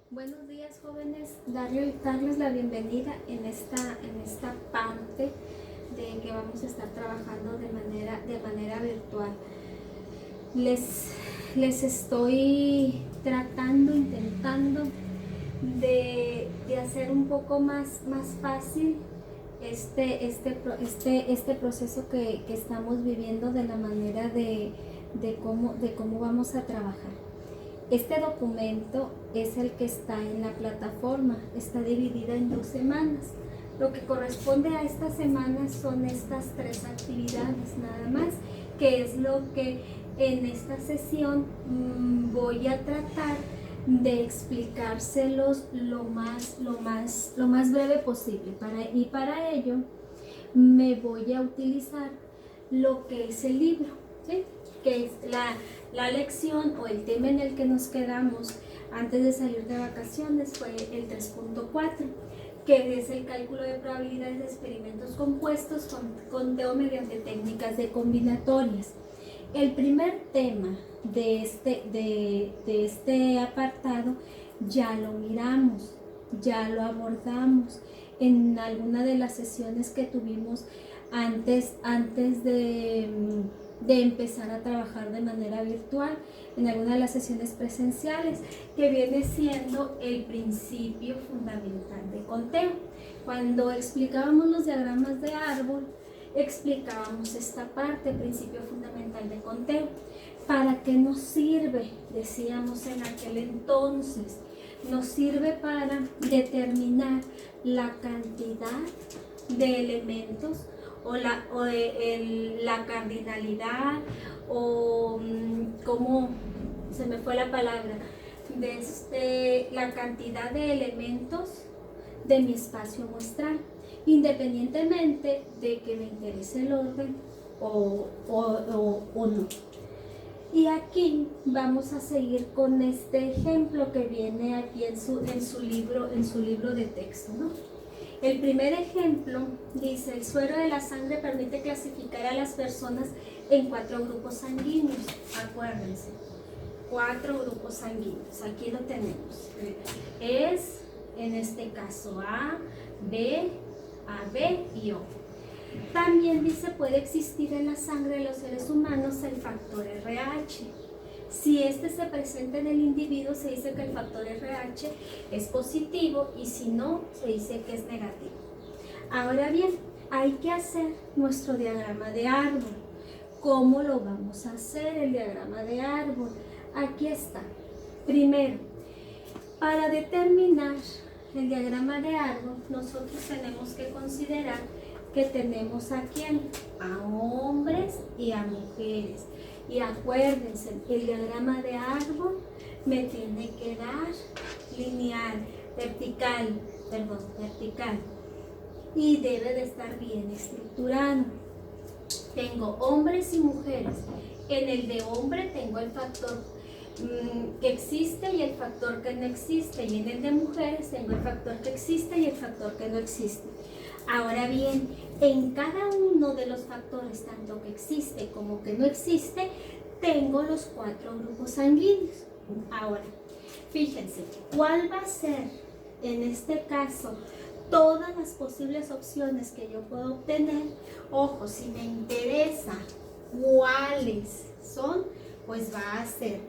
Buenos días, jóvenes. Darles la bienvenida en esta parte de que vamos a estar trabajando de manera virtual. Les estoy intentando de hacer un poco más fácil este proceso que estamos viviendo, de la manera de cómo vamos a trabajar. Este documento es el que está en la plataforma, está dividida en 2 semanas. Lo que corresponde a estas semanas son estas 3 actividades nada más, que es lo que en esta sesión voy a tratar de explicárselos lo más breve posible. Para ello me voy a utilizar lo que es el libro, ¿sí? Que es la lección o el tema en el que nos quedamos antes de salir de vacaciones fue el 3.4, que es el cálculo de probabilidades de experimentos compuestos con conteo mediante técnicas de combinatorias. El primer tema de este apartado ya lo miramos, ya lo abordamos en alguna de las sesiones que tuvimos antes de empezar a trabajar de manera virtual, en alguna de las sesiones presenciales, que viene siendo el principio fundamental de conteo. Cuando explicábamos los diagramas de árbol, explicábamos esta parte, principio fundamental de conteo. ¿Para qué nos sirve? Decíamos en aquel entonces, nos sirve para determinar la cantidad de elementos o la cardinalidad, o cómo se me fue la palabra, la cantidad de elementos de mi espacio muestral, independientemente de que me interese el orden o no. Y aquí vamos a seguir con este ejemplo que viene aquí en su libro de texto, ¿no? El primer ejemplo dice: el suero de la sangre permite clasificar a las personas en 4 grupos sanguíneos. Acuérdense, 4 grupos sanguíneos. Aquí lo tenemos. Es, en este caso, A, B y O. También dice: puede existir en la sangre de los seres humanos el factor RH. Si este se presenta en el individuo, se dice que el factor RH es positivo, y si no, se dice que es negativo. Ahora bien, hay que hacer nuestro diagrama de árbol. ¿Cómo lo vamos a hacer el diagrama de árbol? Aquí está. Primero, para determinar el diagrama de árbol, nosotros tenemos que considerar que tenemos a quién, a hombres y a mujeres. Y acuérdense, el diagrama de árbol me tiene que dar lineal, vertical, y debe de estar bien estructurado. Tengo hombres y mujeres. En el de hombre tengo el factor que existe y el factor que no existe, y en el de mujeres tengo el factor que existe y el factor que no existe. Ahora bien, en cada uno de los factores, tanto que existe como que no existe, tengo los 4 grupos sanguíneos. Ahora, fíjense, ¿cuál va a ser en este caso todas las posibles opciones que yo puedo obtener? Ojo, si me interesa cuáles son, pues va a ser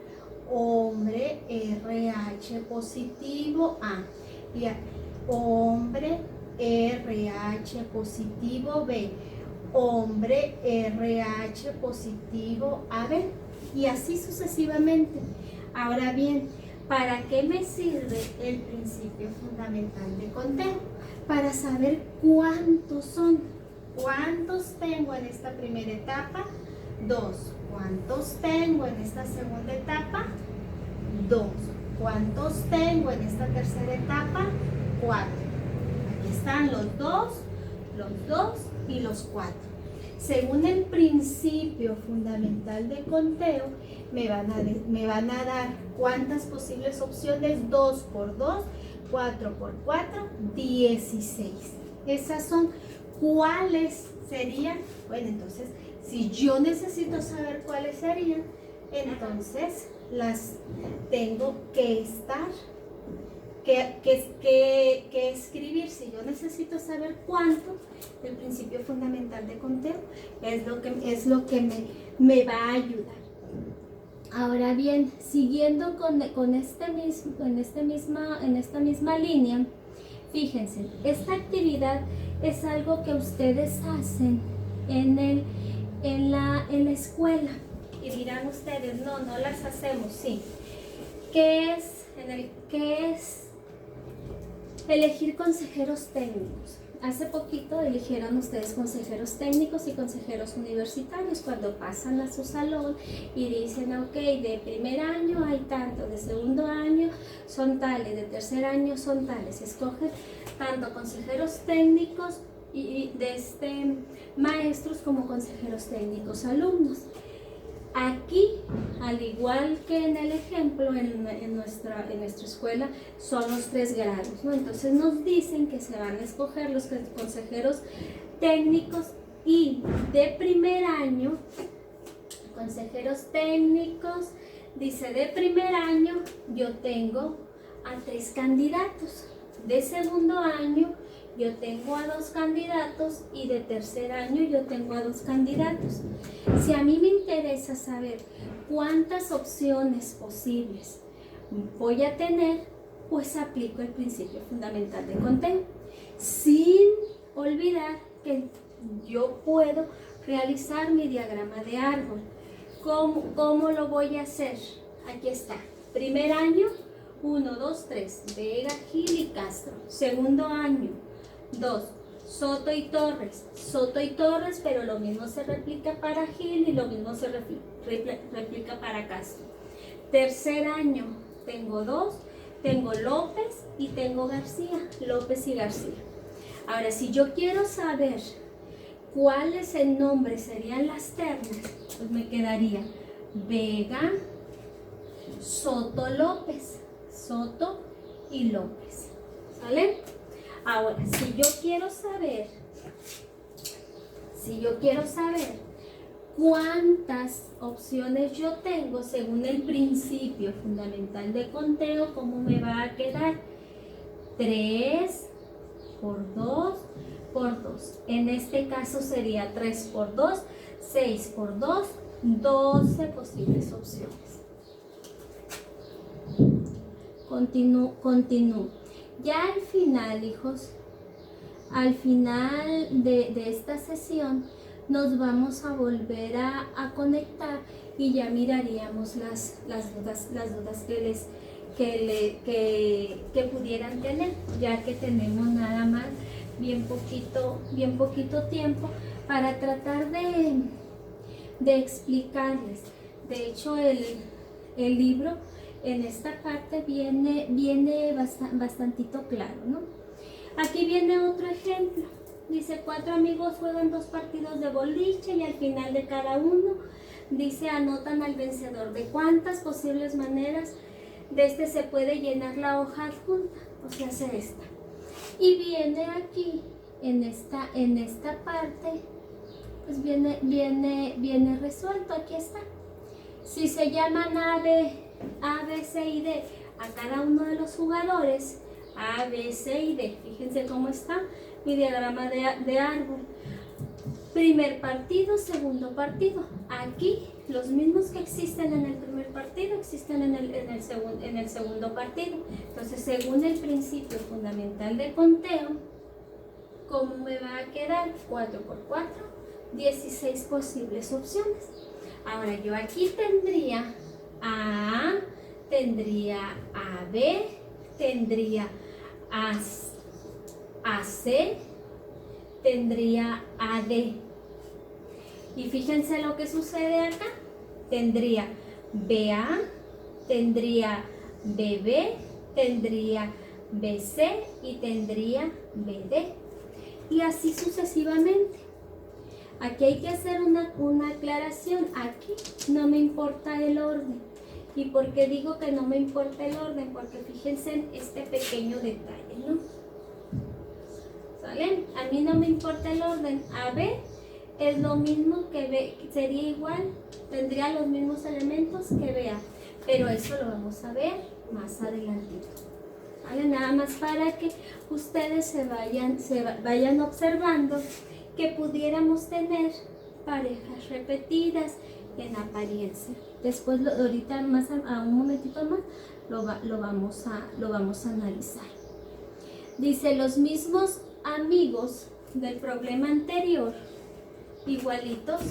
hombre RH positivo A, y hombre RH positivo B, hombre RH positivo AB, y así sucesivamente. Ahora bien, ¿para qué me sirve el principio fundamental de conteo? Para saber cuántos son. ¿Cuántos tengo en esta primera etapa? 2. ¿Cuántos tengo en esta segunda etapa? 2. ¿Cuántos tengo en esta tercera etapa? 4. Aquí están los 2 y los 4. Según el principio fundamental de conteo, me van a dar cuántas posibles opciones. 2 por 2, 4 por 4, 16. Esas son. ¿Cuáles serían? Bueno, entonces, si yo necesito saber cuáles serían, entonces las tengo que estar ¿Qué escribir? Si yo necesito saber cuánto, el principio fundamental de conteo es lo que me va a ayudar. Ahora bien, siguiendo en esta misma línea, fíjense, esta actividad es algo que ustedes hacen en la escuela. Y dirán ustedes, no las hacemos, sí. ¿Qué es elegir consejeros técnicos? Hace poquito eligieron ustedes consejeros técnicos y consejeros universitarios cuando pasan a su salón y dicen, ok, de primer año hay tanto, de segundo año son tales, de tercer año son tales. Escogen tanto consejeros técnicos y maestros como consejeros técnicos alumnos. Aquí, al igual que en el ejemplo, en nuestra escuela, son los 3 grados, ¿no? Entonces nos dicen que se van a escoger los consejeros técnicos y de primer año, consejeros técnicos, dice de primer año yo tengo a 3 candidatos, de segundo año yo tengo a 2 candidatos y de tercer año yo tengo a 2 candidatos. Si a mí me interesa saber cuántas opciones posibles voy a tener, pues aplico el principio fundamental de conteo, sin olvidar que yo puedo realizar mi diagrama de árbol. ¿Cómo lo voy a hacer? Aquí está. Primer año, 1, 2, 3, Vega, Gil y Castro. Segundo año, 2, Soto y Torres, pero lo mismo se replica para Gil y lo mismo se replica para Castro. Tercer año, tengo 2, tengo López y tengo García, López y García. Ahora, si yo quiero saber cuáles en nombre serían las ternas, pues me quedaría Vega, Soto, López, Soto y López. ¿Sale? Ahora, si yo quiero saber cuántas opciones yo tengo según el principio fundamental de conteo, ¿cómo me va a quedar? 3 por 2 por 2. En este caso sería 3 por 2, 6 por 2, 12 posibles opciones. Continúo. Ya al final, hijos, al final de esta sesión, nos vamos a volver a conectar y ya miraríamos las dudas que pudieran tener, ya que tenemos nada más bien poquito tiempo para tratar de explicarles. De hecho, el libro en esta parte viene bastantito claro, ¿no? Aquí viene otro ejemplo. Dice, 4 amigos juegan 2 partidos de boliche y al final de cada uno, dice, anotan al vencedor. ¿De cuántas posibles maneras de se puede llenar la hoja adjunta? O sea, hacer esta. Y viene aquí, en esta parte, pues viene resuelto. Aquí está. Si se llaman A, B, C y D a cada uno de los jugadores, A, B, C y D. Fíjense cómo está mi diagrama de árbol. Primer partido, segundo partido. Aquí los mismos que existen en el primer partido existen en el segundo partido. Entonces, según el principio fundamental de conteo, ¿cómo me va a quedar? 4 por 4, 16 posibles opciones. Ahora, yo aquí tendría A, tendría a B, tendría a C, tendría a D. Y fíjense lo que sucede acá. Tendría BA, tendría BB, tendría BC y tendría BD. Y así sucesivamente. Aquí hay que hacer una aclaración. Aquí no me importa el orden. ¿Y por qué digo que no me importa el orden? Porque fíjense en este pequeño detalle, ¿no? ¿Sale? A mí no me importa el orden. AB es lo mismo que B, sería igual, tendría los mismos elementos que BA. Pero eso lo vamos a ver más adelantito. ¿Vale? Nada nada más para que ustedes se vayan observando que pudiéramos tener parejas repetidas en apariencia. Después, ahorita más a un momentito más, lo vamos a analizar. Dice, los mismos amigos del problema anterior, igualitos,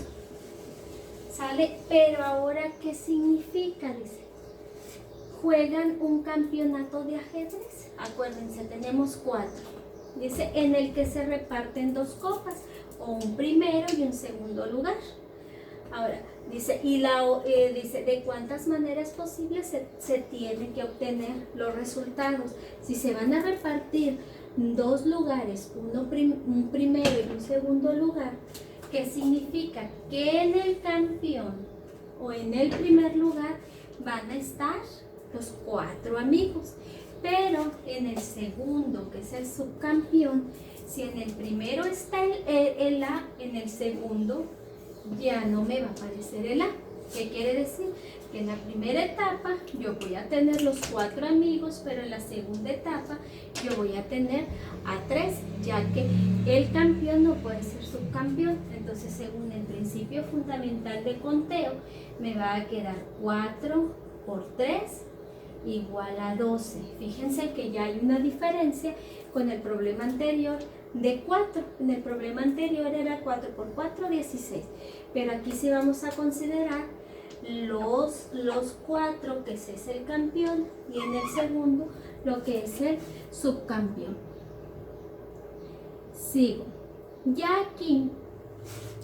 ¿sale? Pero ahora, ¿qué significa? Dice, juegan un campeonato de ajedrez. Acuérdense, tenemos 4. Dice, en el que se reparten 2 copas, o un primero y un segundo lugar. Ahora, dice, dice, ¿de cuántas maneras posibles se tienen que obtener los resultados? Si se van a repartir 2 lugares, un primero y un segundo lugar, ¿qué significa? Que en el campeón o en el primer lugar van a estar los 4 amigos, pero en el segundo, que es el subcampeón, si en el primero está el A, en el segundo ya no me va a aparecer el A. ¿Qué quiere decir? Que en la primera etapa yo voy a tener los 4 amigos, pero en la segunda etapa yo voy a tener a 3, ya que el campeón no puede ser subcampeón. Entonces, según el principio fundamental de conteo, me va a quedar 4 por 3 igual a 12. Fíjense que ya hay una diferencia con el problema anterior de 4. En el problema anterior era 4 por 4, 16. Pero aquí sí vamos a considerar los 4, que ese es el campeón, y en el segundo lo que es el subcampeón. Sigo. Ya aquí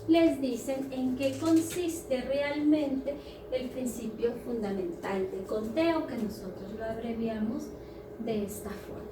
les dicen en qué consiste realmente el principio fundamental de conteo, que nosotros lo abreviamos de esta forma.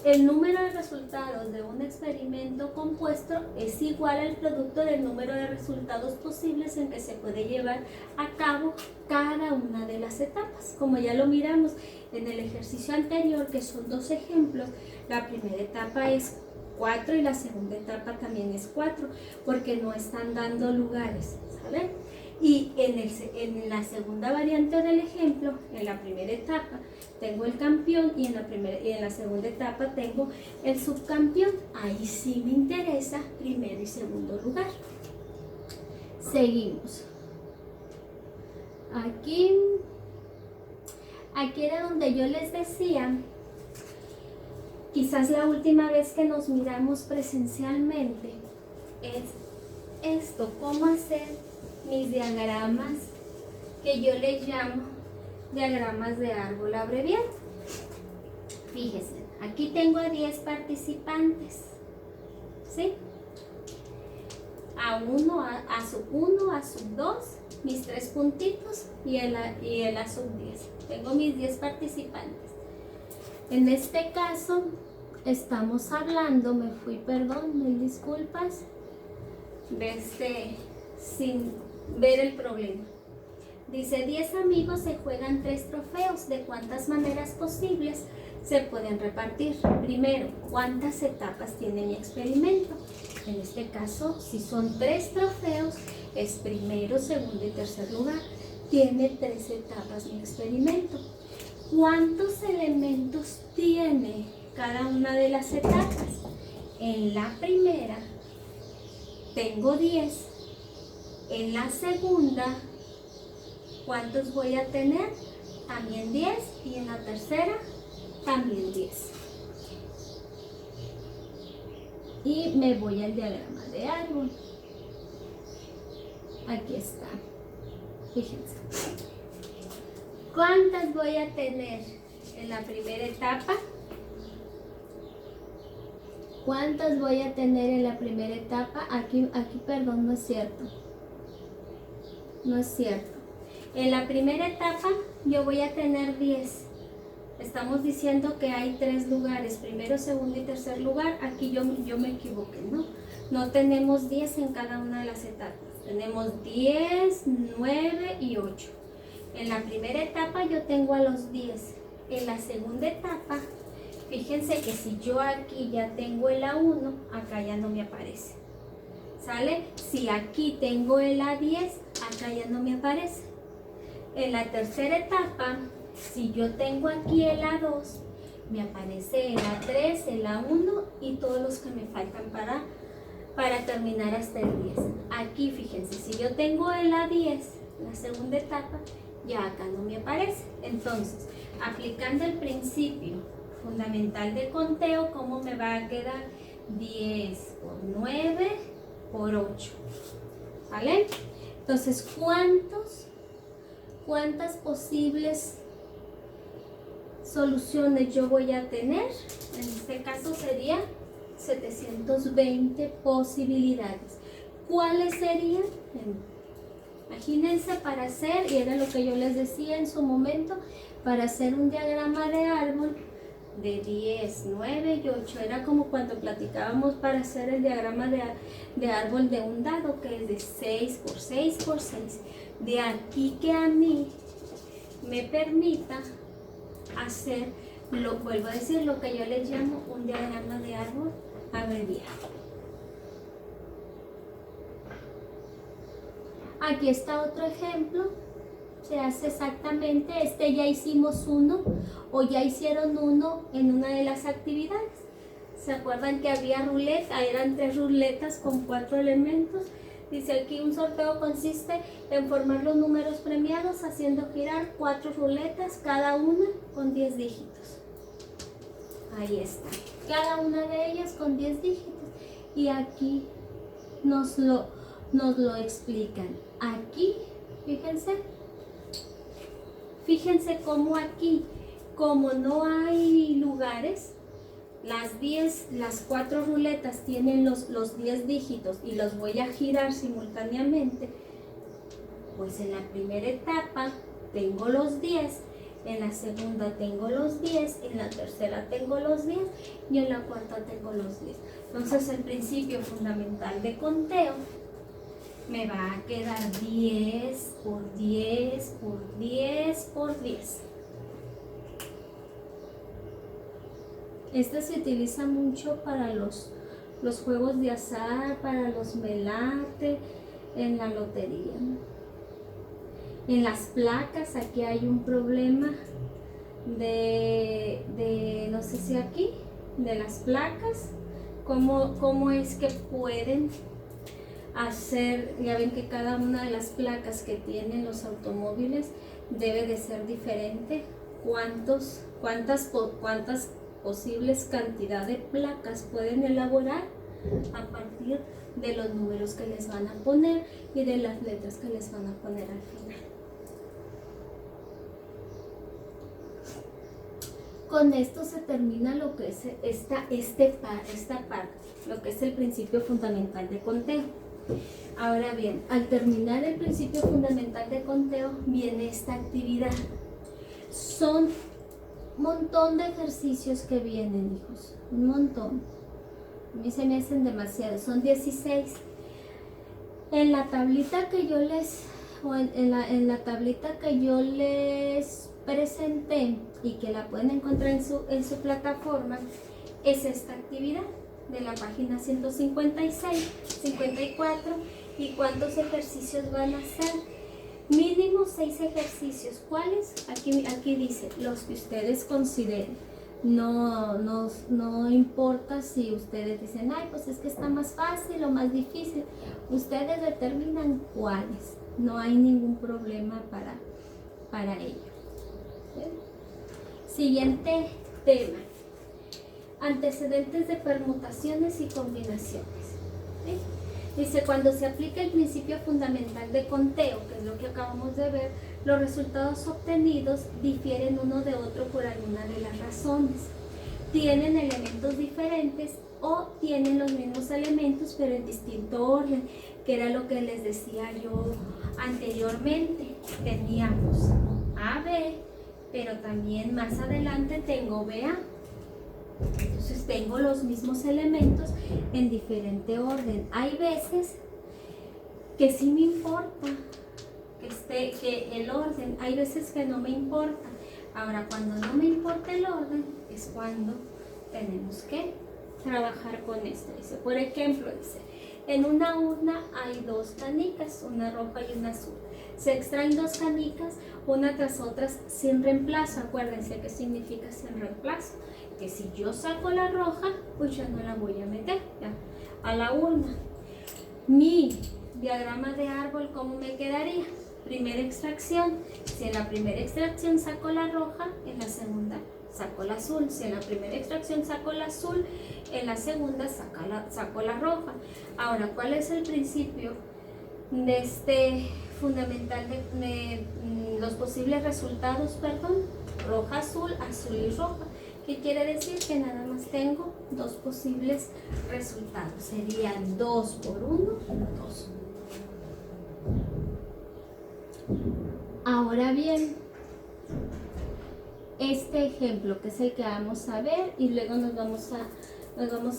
El número de resultados de un experimento compuesto es igual al producto del número de resultados posibles en que se puede llevar a cabo cada una de las etapas. Como ya lo miramos en el ejercicio anterior, que son 2 ejemplos, la primera etapa es 4 y la segunda etapa también es 4, porque no están dando lugares, ¿saben? Y en la segunda variante del ejemplo, en la primera etapa tengo el campeón y en la segunda etapa tengo el subcampeón. Ahí sí me interesa primero y segundo lugar. Seguimos. Aquí era donde yo les decía, quizás la última vez que nos miramos presencialmente, es esto, cómo hacer mis diagramas, que yo les llamo diagramas de árbol abreviado. Fíjense, aquí tengo a 10 participantes, ¿sí? A sub 1, a sub 2, mis 3 puntitos y el a sub 10. Tengo mis 10 participantes. En este caso, estamos hablando, mil disculpas, sin ver el problema. Dice, 10 amigos se juegan 3 trofeos. ¿De cuántas maneras posibles se pueden repartir? Primero, ¿cuántas etapas tiene mi experimento? En este caso, si son 3 trofeos, es primero, segundo y tercer lugar. Tiene 3 etapas mi experimento. ¿Cuántos elementos tiene cada una de las etapas? En la primera tengo 10. En la segunda, ¿cuántos voy a tener? También 10. Y en la tercera, también 10. Y me voy al diagrama de árbol. Aquí está. Fíjense. ¿Cuántas voy a tener en la primera etapa? ¿Cuántas voy a tener en la primera etapa? Aquí, perdón, no es cierto. No es cierto. En la primera etapa yo voy a tener 10. Estamos diciendo que hay 3 lugares, primero, segundo y tercer lugar. Aquí yo me equivoqué, ¿no? No tenemos 10 en cada una de las etapas. Tenemos 10, 9 y 8. En la primera etapa yo tengo a los 10. En la segunda etapa, fíjense que si yo aquí ya tengo el A1, acá ya no me aparece. ¿Sale? Si aquí tengo el A10, acá ya no me aparece. En la tercera etapa, si yo tengo aquí el A2, Me aparece el A3, el A1 y todos los que me faltan para terminar hasta el 10. Aquí fíjense, si yo tengo el A10, la segunda etapa, ya acá no me aparece. Entonces, aplicando el principio fundamental de conteo, ¿cómo me va a quedar? 10 por 9 por 8. ¿Vale? Entonces, ¿cuántas posibles soluciones yo voy a tener? En este caso sería 720 posibilidades. ¿Cuáles serían? Imagínense para hacer, y era lo que yo les decía en su momento, para hacer un diagrama de árbol de 10, 9 y 8. Era como cuando platicábamos para hacer el diagrama de árbol de un dado, que es de 6 por 6 por 6. De aquí que a mí me permita hacer, vuelvo a decir, lo que yo les llamo un diagrama de árbol abreviado. Aquí está otro ejemplo. Se hace exactamente, ya hicimos uno o ya hicieron uno en una de las actividades. ¿Se acuerdan que había ruleta? Eran 3 ruletas con 4 elementos. Dice aquí, un sorteo consiste en formar los números premiados haciendo girar 4 ruletas, cada una con 10 dígitos. Ahí está. Cada una de ellas con 10 dígitos. Y aquí nos lo explican. Aquí, fíjense cómo aquí, como no hay lugares, las 4 ruletas tienen los 10 dígitos y los voy a girar simultáneamente. Pues en la primera etapa tengo los 10, en la segunda tengo los 10, en la tercera tengo los 10 y en la cuarta tengo los 10. Entonces el principio fundamental de conteo me va a quedar 10 por 10 por 10 por 10. Este se utiliza mucho para los juegos de azar, para los melate, en la lotería. En las placas, aquí hay un problema de no sé si aquí, de las placas, cómo es que pueden hacer, ya ven que cada una de las placas que tienen los automóviles debe de ser diferente. ¿Cuántas posibles cantidad de placas pueden elaborar a partir de los números que les van a poner y de las letras que les van a poner al final? Con esto se termina lo que es esta parte, lo que es el principio fundamental de conteo. Ahora bien, al terminar el principio fundamental de conteo viene esta actividad. Son un montón de ejercicios que vienen, hijos, un montón. A mí se me hacen demasiados, son 16. En la tablita que yo en la tablita que yo les presenté y que la pueden encontrar en su plataforma, es esta actividad de la página 156, 54. ¿Y cuántos ejercicios van a hacer? Mínimo 6 ejercicios. ¿Cuáles? Aquí dice, los que ustedes consideren. No importa si ustedes dicen, ay, pues es que está más fácil o más difícil. Ustedes determinan cuáles. No hay ningún problema para ello. ¿Bien? Siguiente tema. Antecedentes de permutaciones y combinaciones. ¿Sí? Dice, cuando se aplica el principio fundamental de conteo, que es lo que acabamos de ver, los resultados obtenidos difieren uno de otro por alguna de las razones. Tienen elementos diferentes o tienen los mismos elementos pero en distinto orden, que era lo que les decía yo anteriormente. Teníamos AB, pero también más adelante tengo BA. Entonces tengo los mismos elementos en diferente orden. Hay veces que sí me importa que el orden, hay veces que no me importa. Ahora, cuando no me importa el orden es cuando tenemos que trabajar con esto. Dice, por ejemplo, en una urna hay 2 canicas, una roja y una azul. Se extraen 2 canicas, una tras otras, sin reemplazo. Acuérdense qué significa sin reemplazo. que si yo saco la roja, pues ya no la voy a meter ya a la urna. Mi diagrama de árbol, ¿cómo me quedaría? Primera extracción, si en la primera extracción saco la roja, en la segunda saco la azul. Si en la primera extracción saco la azul, en la segunda saco la roja. Ahora, ¿cuál es el principio de este fundamental de los posibles resultados? Perdón, roja, azul, azul y roja. ¿Qué quiere decir? Que nada más tengo dos posibles resultados. Serían 2 por 1, 2. Ahora bien, este ejemplo, que es el que vamos a ver, y luego nos vamos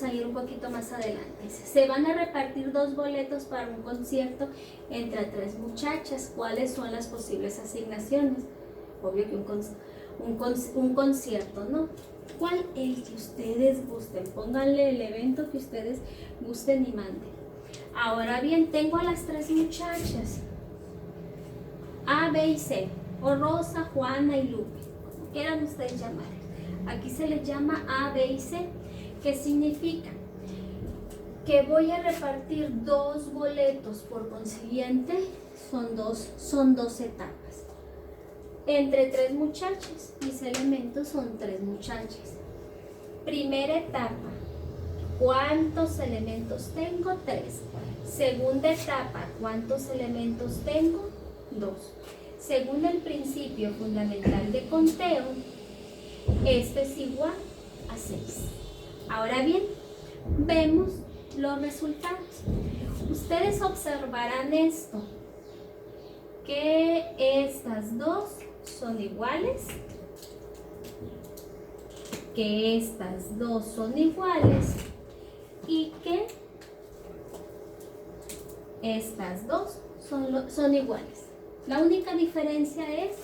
a ir un poquito más adelante. Se van a repartir 2 boletos para un concierto entre 3 muchachas. ¿Cuáles son las posibles asignaciones? Obvio que un concierto, ¿no? ¿Cuál? El que ustedes gusten. Pónganle el evento que ustedes gusten y manden. Ahora bien, tengo a las 3 muchachas, A, B y C, o Rosa, Juana y Lupe, como quieran ustedes llamar. Aquí se les llama A, B y C. ¿Qué significa? Que voy a repartir 2 boletos, por consiguiente son dos etapas. Entre 3 muchachas, mis elementos son 3 muchachas. Primera etapa, ¿cuántos elementos tengo? 3. Segunda etapa, ¿cuántos elementos tengo? 2. Según el principio fundamental de conteo, esto es igual a 6. Ahora bien, vemos los resultados. Ustedes observarán esto, que estas dos son iguales, que estas dos son iguales y que estas dos son iguales. La única diferencia es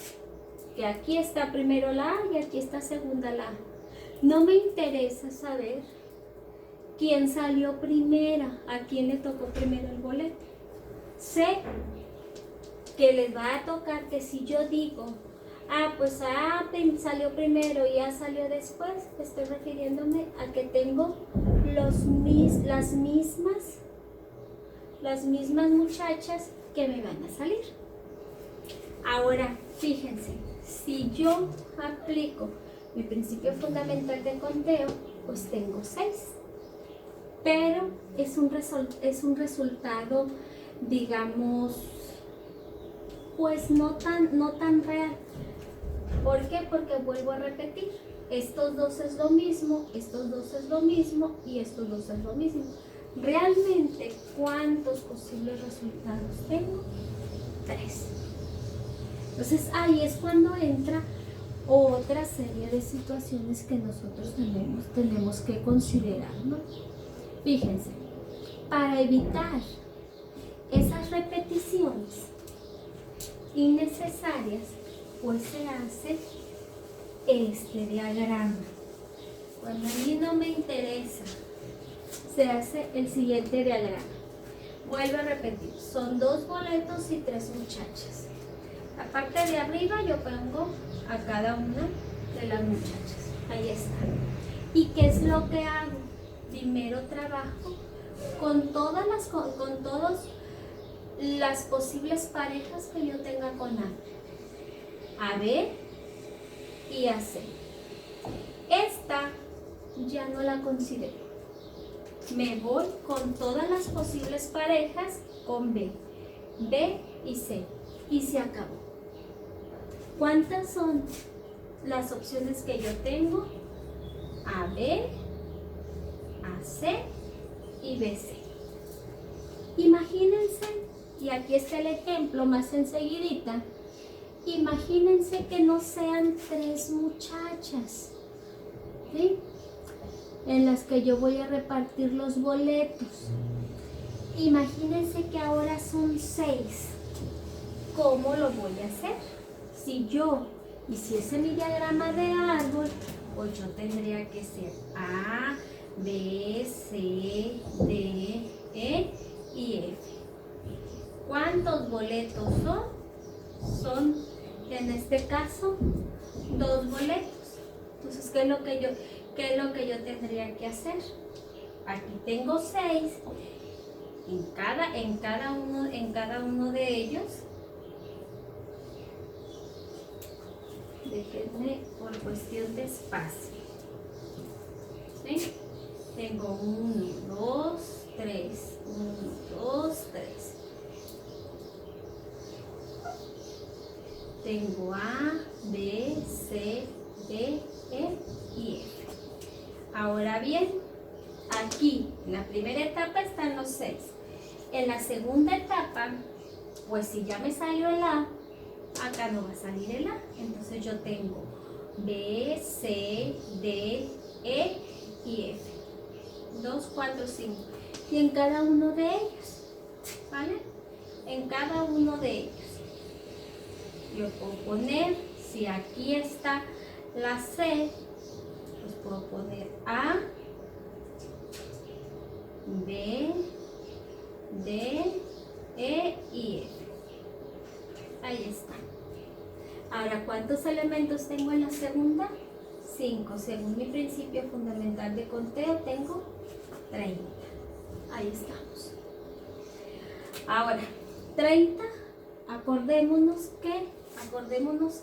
que aquí está primero la A y aquí está segunda la A. No me interesa saber quién salió primera, a quién le tocó primero el boleto. Sé que les va a tocar que si yo digo, pues A salió primero y A salió después, estoy refiriéndome a que tengo las mismas muchachas que me van a salir. Ahora, fíjense, si yo aplico mi principio fundamental de conteo, pues tengo 6. Pero es un resultado, digamos, pues no tan real. ¿Por qué? Porque vuelvo a repetir, estos dos es lo mismo, estos dos es lo mismo y estos dos es lo mismo. Realmente, ¿cuántos posibles resultados tengo? 3. Entonces ahí es cuando entra otra serie de situaciones que nosotros tenemos que considerar, ¿no? Fíjense, para evitar esas repeticiones innecesarias, pues se hace este diagrama. Cuando a mí no me interesa, se hace el siguiente diagrama. Vuelvo a repetir, son 2 boletos y 3 muchachas. La parte de arriba yo pongo a cada una de las muchachas. Ahí está. ¿Y qué es lo que hago? Primero trabajo con todas las posibles parejas que yo tenga con A, B y a C. Esta ya no la considero. Me voy con todas las posibles parejas con B y C y se acabó. ¿Cuántas son las opciones que yo tengo? A, B, A, C y B, C. Imagínense, y aquí está el ejemplo más enseguidita, imagínense que no sean 3 muchachas, ¿sí?, en las que yo voy a repartir los boletos. Imagínense que ahora son 6. ¿Cómo lo voy a hacer? Si yo hiciese mi diagrama de árbol, pues yo tendría que ser A, B, C, D, E y F. ¿Cuántos boletos son? Son, en este caso, 2 boletos. Entonces, ¿qué ¿qué es lo que yo tendría que hacer? Aquí tengo 6, en cada uno de ellos. Déjenme por cuestión de espacio. ¿Sí? Tengo 1, 2, 3, 1, 2, 3. Tengo A, B, C, D, E y F. Ahora bien, aquí en la primera etapa están los 6. En la segunda etapa, pues si ya me salió el A, acá no va a salir el A. Entonces yo tengo B, C, D, E y F. 2, 4, 5. Y en cada uno de ellos, ¿vale? En cada uno de ellos. Yo puedo poner, si aquí está la C, pues puedo poner A, B, D, E y F. Ahí está. Ahora, ¿cuántos elementos tengo en la segunda? 5. Según mi principio fundamental de conteo, tengo 30. Ahí estamos. Ahora, 30, acordémonos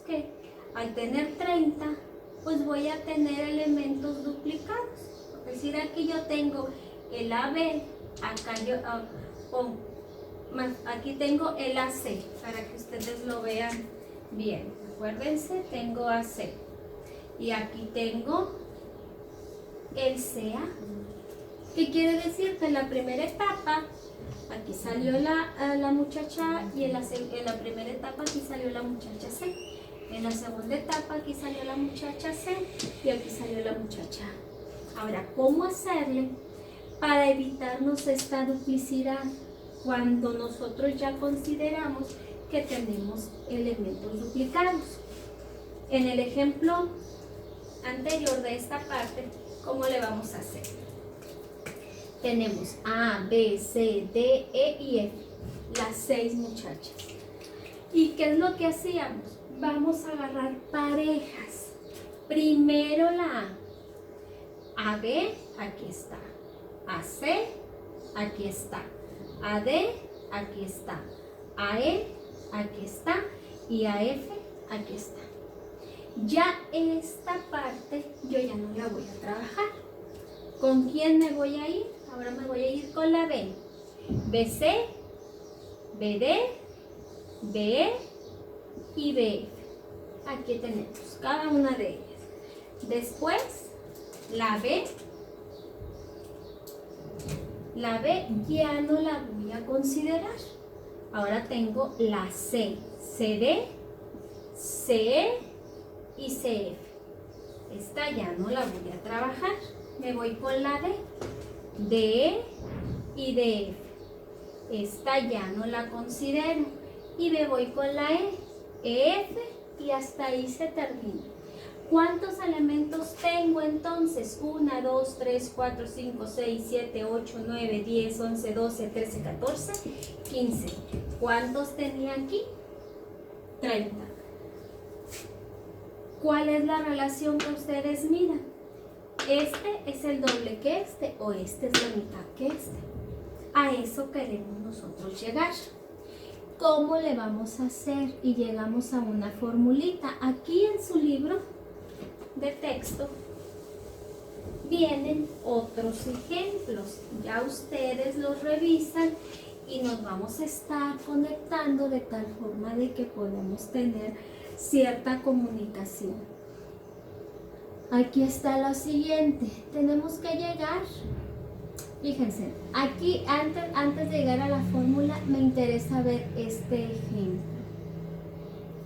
que al tener 30, pues voy a tener elementos duplicados. Es decir, aquí yo tengo el AB, acá aquí tengo el AC, para que ustedes lo vean bien. Acuérdense, tengo AC. Y aquí tengo el CA. ¿Qué quiere decir? Que en la primera etapa, aquí salió la muchacha y en la primera etapa aquí salió la muchacha C. En la segunda etapa aquí salió la muchacha C y aquí salió la muchacha A. Ahora, ¿cómo hacerle para evitarnos esta duplicidad cuando nosotros ya consideramos que tenemos elementos duplicados? En el ejemplo anterior de esta parte, ¿cómo le vamos a hacer? Tenemos A, B, C, D, E y F, las 6 muchachas. ¿Y qué es lo que hacíamos? Vamos a agarrar parejas. Primero la A. AB, aquí está. AC, aquí está. AD, aquí está. AE, aquí está. Y AF, aquí está. Ya esta parte yo ya no la voy a trabajar. ¿Con quién me voy a ir? Ahora me voy a ir con la B. BC, BD, BE y BF. Aquí tenemos cada una de ellas. Después, la B ya no la voy a considerar. Ahora tengo la C, CD, CE y CF. Esta ya no la voy a trabajar. Me voy con la D, DE y DF. Esta ya no la considero. Y me voy con la E, EF y hasta ahí se termina. ¿Cuántos elementos tengo entonces? 1, 2, 3, 4, 5, 6, 7, 8, 9, 10, 11, 12, 13, 14, 15. ¿Cuántos tenía aquí? 30. ¿Cuál es la relación que ustedes miran? Este es el doble que este o este es la mitad que este. A eso queremos nosotros llegar. ¿Cómo le vamos a hacer? Y llegamos a una formulita. Aquí en su libro de texto vienen otros ejemplos. Ya ustedes los revisan y nos vamos a estar conectando de tal forma de que podamos tener cierta comunicación. Aquí está lo siguiente. Tenemos que llegar. Fíjense, aquí antes de llegar a la fórmula me interesa ver este ejemplo.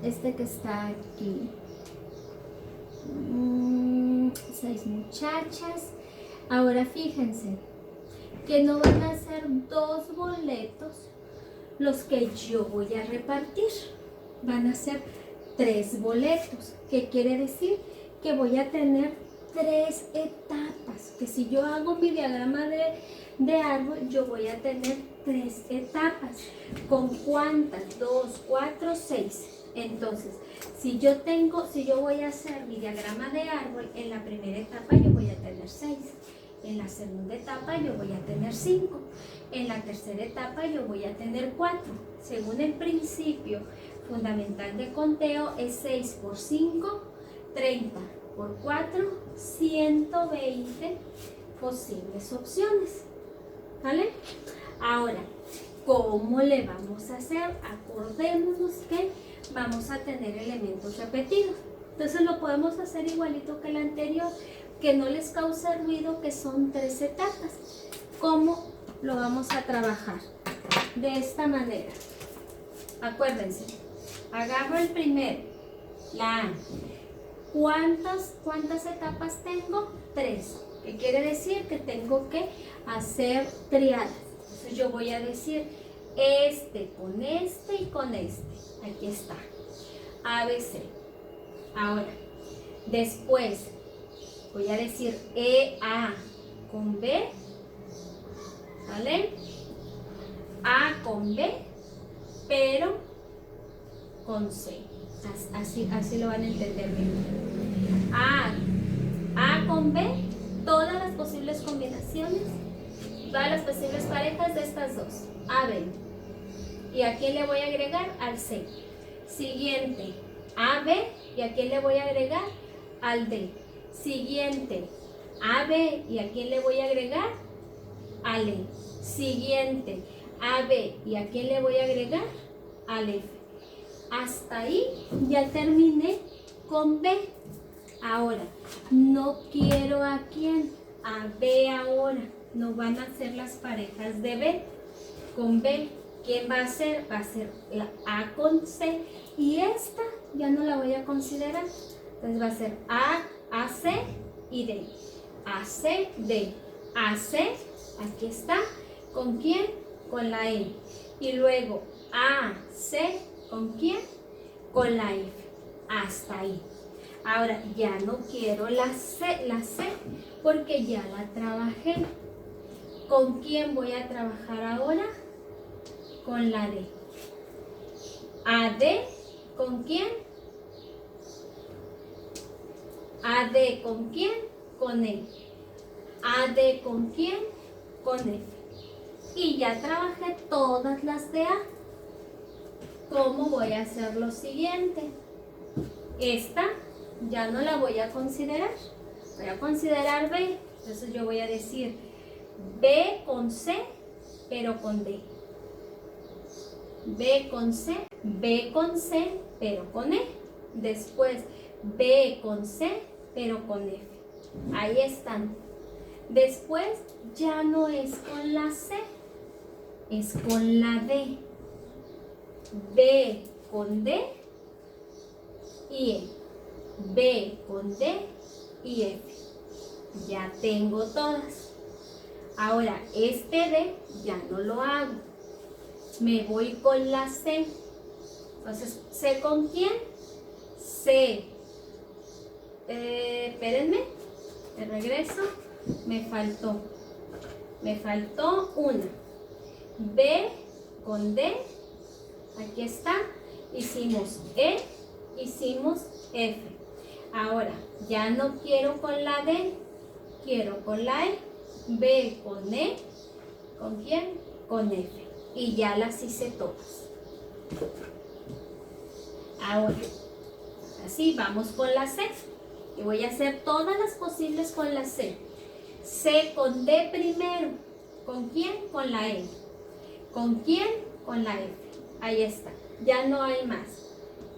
Este que está aquí. 6 muchachas. Ahora fíjense que no van a ser 2 boletos los que yo voy a repartir. Van a ser 3 boletos. ¿Qué quiere decir? Que voy a tener 3 etapas. Que si yo hago mi diagrama de árbol, yo voy a tener 3 etapas. ¿Con cuántas? 2, 4, 6. Entonces, si yo voy a hacer mi diagrama de árbol, en la primera etapa yo voy a tener 6, en la segunda etapa yo voy a tener 5, en la tercera etapa yo voy a tener 4. Según el principio fundamental de conteo, es 6 por 5, 30 por 4, 120 posibles opciones. ¿Vale? Ahora, ¿cómo le vamos a hacer? Acordémonos que vamos a tener elementos repetidos. Entonces lo podemos hacer igualito que el anterior, que no les cause ruido, que son 3 etapas. ¿Cómo lo vamos a trabajar? De esta manera. Acuérdense, agarro el primero, la A. ¿Cuántas etapas tengo? 3. ¿Qué quiere decir? Que tengo que hacer triadas. Entonces yo voy a decir este con este y con este. Aquí está. ABC. Ahora, después voy a decir EA con B. ¿Vale? A con B, pero con C. Así lo van a entender bien. A con B, todas las posibles combinaciones, todas las posibles parejas de estas dos. A, B. ¿Y a quién le voy a agregar? Al C. Siguiente, A, B. ¿Y a quién le voy a agregar? Al D. Siguiente, A, B. ¿Y a quién le voy a agregar? Al E. Siguiente, A, B. ¿Y a quién le voy a agregar? Al F. Hasta ahí ya terminé con B. Ahora, no quiero a quién, a B ahora. No van a ser las parejas de B con B. ¿Quién va a ser? Va a ser la A con C. Y esta ya no la voy a considerar. Entonces va a ser A, AC y D. AC, D. AC, aquí está. ¿Con quién? Con la E. Y luego AC, ¿con quién? Con la F. Hasta ahí. Ahora ya no quiero la C porque ya la trabajé. ¿Con quién voy a trabajar ahora? Con la D. AD, ¿con quién? AD, ¿con quién? Con E. AD, ¿con quién? Con F. Y ya trabajé todas las de A. ¿Cómo voy a hacer lo siguiente? Esta ya no la voy a considerar. Voy a considerar B. Entonces yo voy a decir B con C, pero con D. B con C, pero con E. Después B con C, pero con F. Ahí están. Después ya no es con la C, es con la D. B con D y E. B con D y F. Ya tengo todas. Ahora, este D ya no lo hago. Me voy con la C. Entonces, ¿C con quién? C. Espérenme. Me regreso. Me faltó una. B con D. Aquí está. Hicimos E. Hicimos F. Ahora, ya no quiero con la D. Quiero con la E. B con E. ¿Con quién? Con F. Y ya las hice todas. Ahora, así vamos con la C. Y voy a hacer todas las posibles con la C. C con D primero. ¿Con quién? Con la E. ¿Con quién? Con la F. Ahí está. Ya no hay más.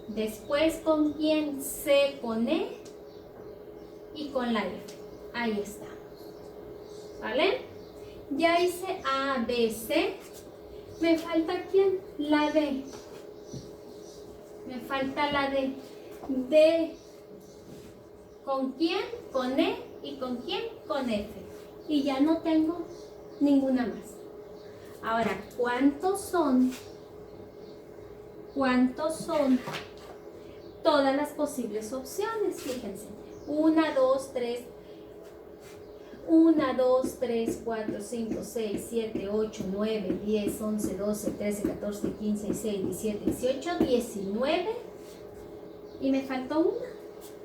Después, ¿con quién? C con E y con la F. Ahí está. ¿Vale? Ya hice A, B, C. ¿Me falta quién? La D. Me falta la D. D. ¿Con quién? Con E. ¿Y con quién? Con F. Y ya no tengo ninguna más. Ahora, ¿cuántos son? ¿Cuántos son todas las posibles opciones? Fíjense. 1, 2, 3, 4, 5, 6, 7, 8, 9, 10, 11, 12, 13, 14, 15, 16, 17, 18, 19 Y me faltó una.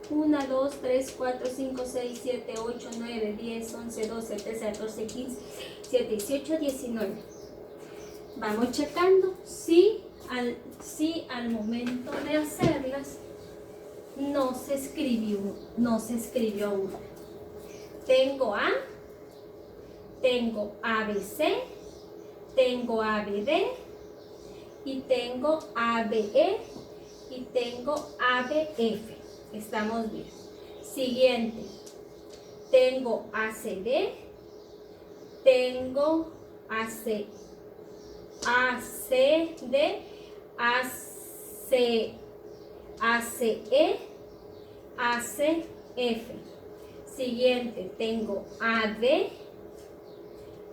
1, 2, 3, 4, 5, 6, 7, 8, 9, 10, 11, 12, 13, 14, 15, 17, 18, 19. Vamos checando si al momento de hacerlas no se escribió una. Tengo A, tengo ABC, tengo ABD y tengo ABE y tengo ABF. Estamos bien. Siguiente. Tengo ACD, tengo ACD, ACE, ACF. Siguiente, tengo AD,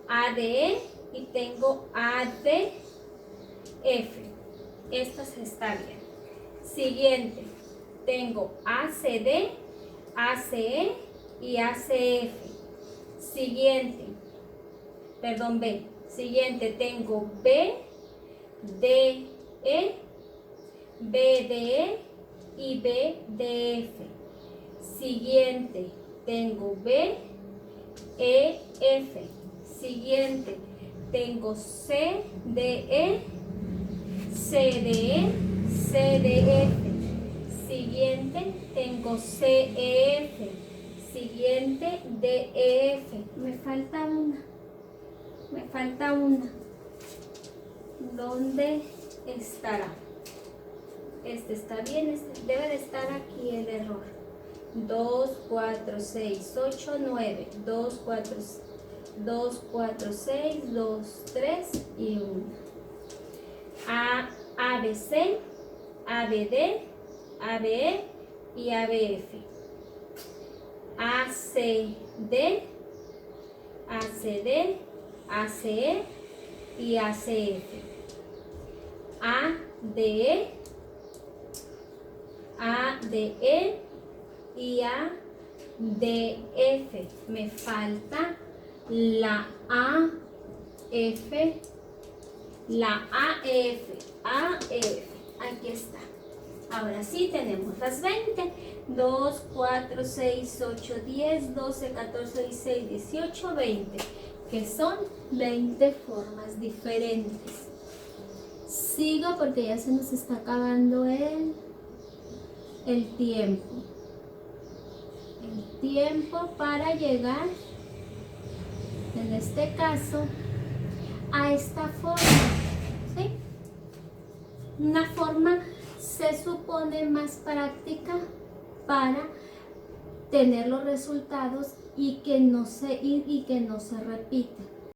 ADE y tengo ADF. Estas está bien. Siguiente, tengo ACD, ACE y ACF. Siguiente, perdón, B. Siguiente, tengo BDE, BDE y BDF. Siguiente, tengo BEF. Siguiente, tengo CDE, CDE, CDF. Siguiente, tengo CEF. Siguiente, DEF. Me falta una. ¿Dónde estará? Este está bien, debe de estar aquí el error. 2, 4, 6, 8, 9. 2, 4, 6, 2, 3 y 1. ABC, ABD, ABE y ABF. ACD, ACD, ACE y ACF. ADE, ADE y ADF. Me falta la AF, la AF, AF. Aquí está. Ahora sí tenemos las 20. 2, 4, 6, 8, 10, 12, 14, 16, 18, 20. Que son 20 formas diferentes. Sigo porque ya se nos está acabando el tiempo. El tiempo para llegar, en este caso, a esta forma. ¿Sí? Una forma se supone más práctica para tener los resultados y que no se repita.